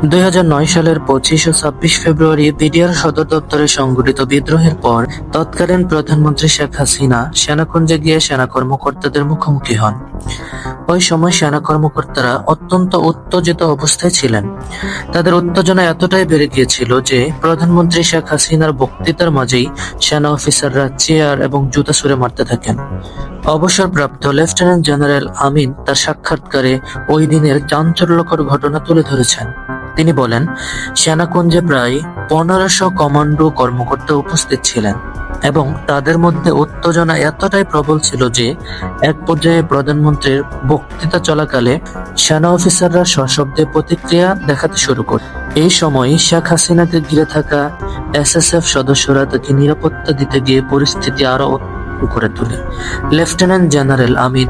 2009 সালের 25 ও 26 ফেব্রুয়ারি বিডিআর সদর দপ্তরে সংঘটিত বিদ্রোহের পর তৎকালীন প্রধানমন্ত্রী শেখ হাসিনা সেনাকুঞ্জে গিয়ে সেনা কর্মকর্তাদের মুখোমুখি হন। ওই সময় সেনা কর্মকর্তারা অত্যন্ত উত্তেজিত অবস্থায় ছিলেন। তাদের উত্তেজনা এতটাই বেড়ে গিয়েছিল যে প্রধানমন্ত্রী শেখ হাসিনার বক্তৃতার মাঝেই সেনা অফিসাররা চেয়ার এবং জুতা ছুড়ে মারতে থাকেন। অবসরপ্রাপ্ত লেফটেন্যান্ট জেনারেল আমিন তার সাক্ষাৎকারে ওই দিনের চাঞ্চল্যকর ঘটনা তুলে ধরেছেন। তিনি বলেন, সেনাকুঞ্জে প্রায় 1500 কমান্ডো কর্মকর্তা উপস্থিত ছিলেন এবং তাদের মধ্যে উত্তেজনা এতটাই প্রবল ছিল যে এক পর্যায়ে প্রধানমন্ত্রীর বক্তৃতা চলাকালে সেনা অফিসাররা সশব্দে প্রতিক্রিয়া দেখাতে শুরু করে। এই সময় শেখ হাসিনাকে ঘিরে থাকা এসএসএফ সদস্যরা তাকে নিরাপত্তা দিতে গিয়ে পরিস্থিতি আরো করে তোলে। লেফটেন্যান্ট জেনারেল আমিন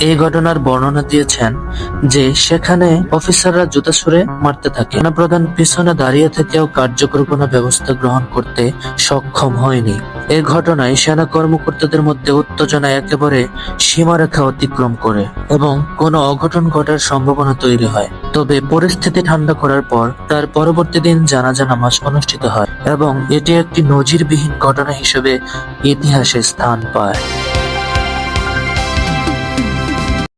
এই ঘটনার বর্ণনা দিয়েছেন যে সেখানে অফিসাররা জুতা ছুড়ে মারতে থাকে। সেনাপ্রধান পিছনে দাঁড়িয়ে থেকেও কার্যকর কোনো ব্যবস্থা গ্রহণ করতে সক্ষম হয়নি। এই ঘটনায় সেনা কর্মকর্তাদের মধ্যে উত্তেজনা একেবারে সীমারেখা অতিক্রম করে এবং কোনো অঘটন ঘটার সম্ভাবনা তৈরি হয়। তবে পরিস্থিতি ঠান্ডা করার পর তার পরবর্তী দিন জানাজা নামাজ অনুষ্ঠিত হয় এবং এটি একটি নজিরবিহীন ঘটনা হিসেবে ইতিহাসে স্থান পায়।